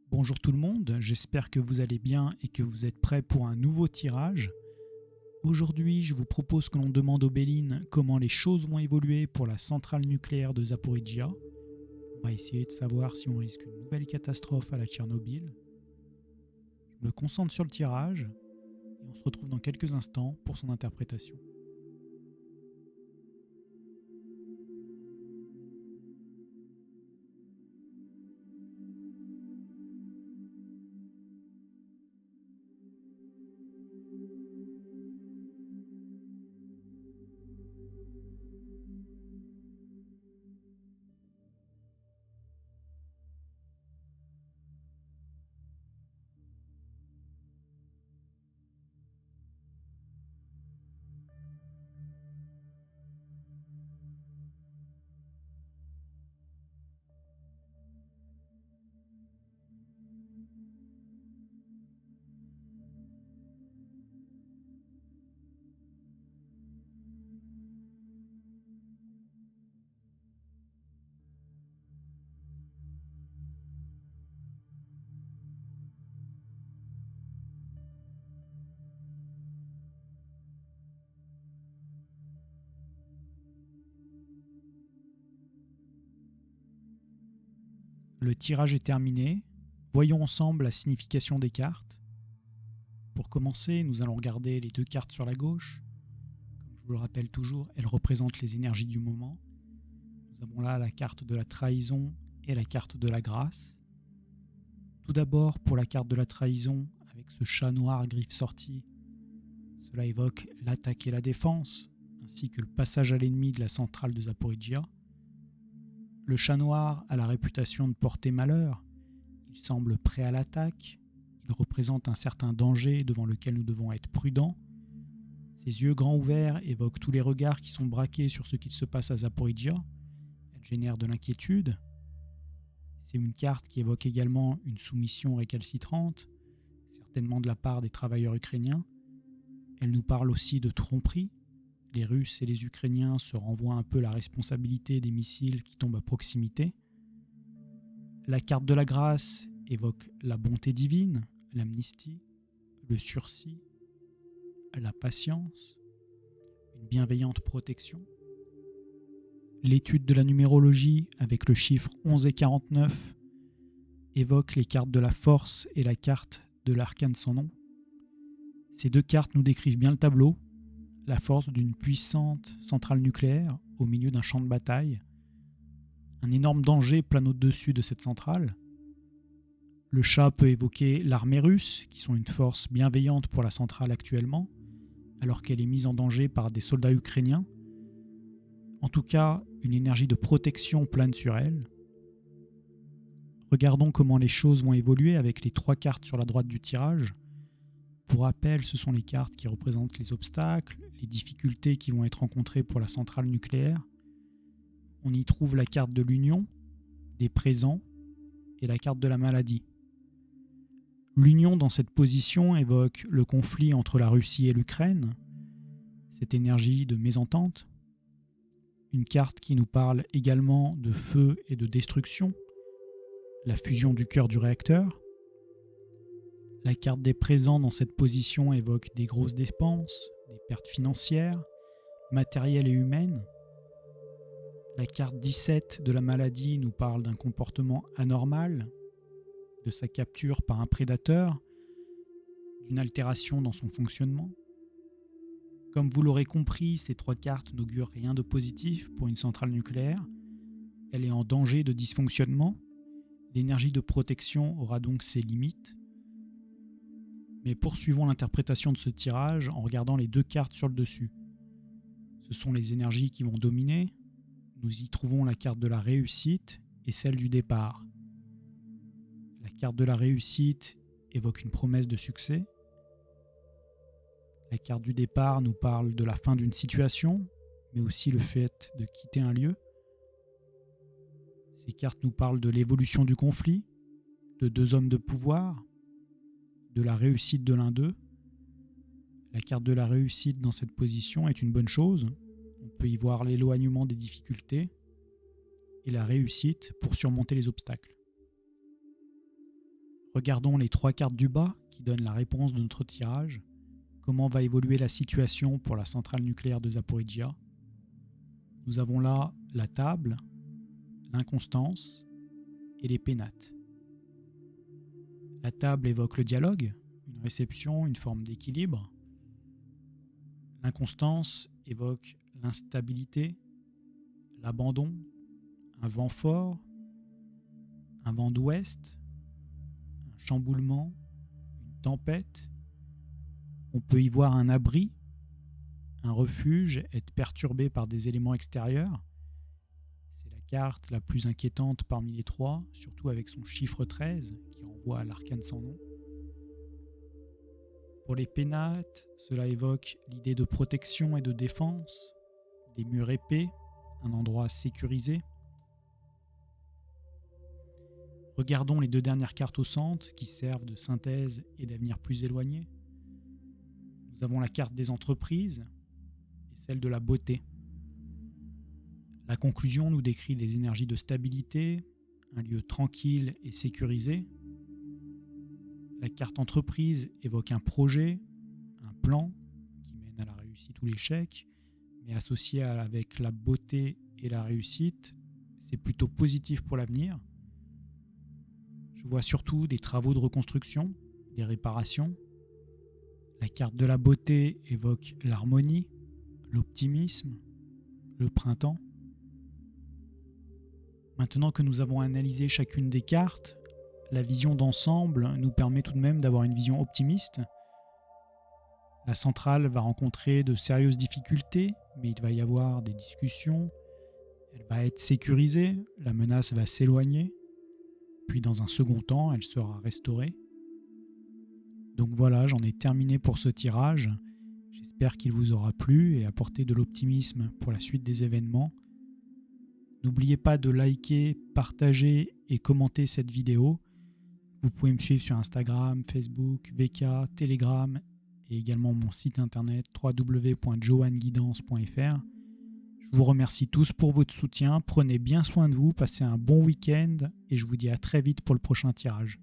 Bonjour tout le monde, j'espère que vous allez bien et que vous êtes prêts pour un nouveau tirage. Aujourd'hui, je vous propose que l'on demande aux Béline comment les choses vont évoluer pour la centrale nucléaire de Zaporizhia. On va essayer de savoir si on risque une nouvelle catastrophe à la Tchernobyl. Je me concentre sur le tirage et on se retrouve dans quelques instants pour son interprétation. Le tirage est terminé. Voyons ensemble la signification des cartes. Pour commencer, nous allons regarder les deux cartes sur la gauche. Comme je vous le rappelle toujours, elles représentent les énergies du moment. Nous avons là la carte de la trahison et la carte de la grâce. Tout d'abord, pour la carte de la trahison, avec ce chat noir à griffes sorties, cela évoque l'attaque et la défense, ainsi que le passage à l'ennemi de la centrale de Zaporizhia. Le chat noir a la réputation de porter malheur. Il semble prêt à l'attaque. Il représente un certain danger devant lequel nous devons être prudents. Ses yeux grands ouverts évoquent tous les regards qui sont braqués sur ce qu'il se passe à Zaporizhia. Elle génère de l'inquiétude. C'est une carte qui évoque également une soumission récalcitrante, certainement de la part des travailleurs ukrainiens. Elle nous parle aussi de tromperie. Les Russes et les Ukrainiens se renvoient un peu la responsabilité des missiles qui tombent à proximité. La carte de la grâce évoque la bonté divine, l'amnistie, le sursis, la patience, une bienveillante protection. L'étude de la numérologie avec le chiffre 11 et 49 évoque les cartes de la force et la carte de l'arcane sans nom. Ces deux cartes nous décrivent bien le tableau, la force d'une puissante centrale nucléaire au milieu d'un champ de bataille. Un énorme danger plane au-dessus de cette centrale. Le chat peut évoquer l'armée russe, qui sont une force bienveillante pour la centrale actuellement, alors qu'elle est mise en danger par des soldats ukrainiens. En tout cas, une énergie de protection plane sur elle. Regardons comment les choses vont évoluer avec les trois cartes sur la droite du tirage. Pour rappel, ce sont les cartes qui représentent les obstacles, les difficultés qui vont être rencontrées pour la centrale nucléaire. On y trouve la carte de l'union, des présents et la carte de la maladie. L'union dans cette position évoque le conflit entre la Russie et l'Ukraine, cette énergie de mésentente. Une carte qui nous parle également de feu et de destruction, la fusion du cœur du réacteur. La carte des présents dans cette position évoque des grosses dépenses, des pertes financières, matérielles et humaines. La carte 17 de la maladie nous parle d'un comportement anormal, de sa capture par un prédateur, d'une altération dans son fonctionnement. Comme vous l'aurez compris, ces trois cartes n'augurent rien de positif pour une centrale nucléaire. Elle est en danger de dysfonctionnement. L'énergie de protection aura donc ses limites. Mais poursuivons l'interprétation de ce tirage en regardant les deux cartes sur le dessus. Ce sont les énergies qui vont dominer. Nous y trouvons la carte de la réussite et celle du départ. La carte de la réussite évoque une promesse de succès. La carte du départ nous parle de la fin d'une situation, mais aussi le fait de quitter un lieu. Ces cartes nous parlent de l'évolution du conflit, de deux hommes de pouvoir, de la réussite de l'un d'eux. La carte de la réussite dans cette position est une bonne chose. On peut y voir l'éloignement des difficultés et la réussite pour surmonter les obstacles. Regardons les 3 cartes du bas qui donnent la réponse de notre tirage. Comment va évoluer la situation pour la centrale nucléaire de Zaporijjia? Nous avons là la table, l'inconstance et les pénates. La table évoque le dialogue, une réception, une forme d'équilibre. L'inconstance évoque l'instabilité, l'abandon, un vent fort, un vent d'ouest, un chamboulement, une tempête. On peut y voir un abri, un refuge, être perturbé par des éléments extérieurs. C'est la carte la plus inquiétante parmi les 3, surtout avec son chiffre 13 qui renvoie à l'arcane sans nom. Pour les pénates, cela évoque l'idée de protection et de défense, des murs épais, un endroit sécurisé. Regardons les 2 dernières cartes au centre qui servent de synthèse et d'avenir plus éloigné. Nous avons la carte des entreprises et celle de la beauté. La conclusion nous décrit des énergies de stabilité, un lieu tranquille et sécurisé. La carte entreprise évoque un projet, un plan qui mène à la réussite ou l'échec, mais associé avec la beauté et la réussite, c'est plutôt positif pour l'avenir. Je vois surtout des travaux de reconstruction, des réparations. La carte de la beauté évoque l'harmonie, l'optimisme, le printemps. Maintenant que nous avons analysé chacune des cartes, la vision d'ensemble nous permet tout de même d'avoir une vision optimiste. La centrale va rencontrer de sérieuses difficultés, mais il va y avoir des discussions. Elle va être sécurisée, la menace va s'éloigner, puis dans un second temps, elle sera restaurée. Donc voilà, j'en ai terminé pour ce tirage. J'espère qu'il vous aura plu et apporté de l'optimisme pour la suite des événements. N'oubliez pas de liker, partager et commenter cette vidéo. Vous pouvez me suivre sur Instagram, Facebook, VK, Telegram et également mon site internet www.johanguidance.fr. Je vous remercie tous pour votre soutien. Prenez bien soin de vous, passez un bon week-end et je vous dis à très vite pour le prochain tirage.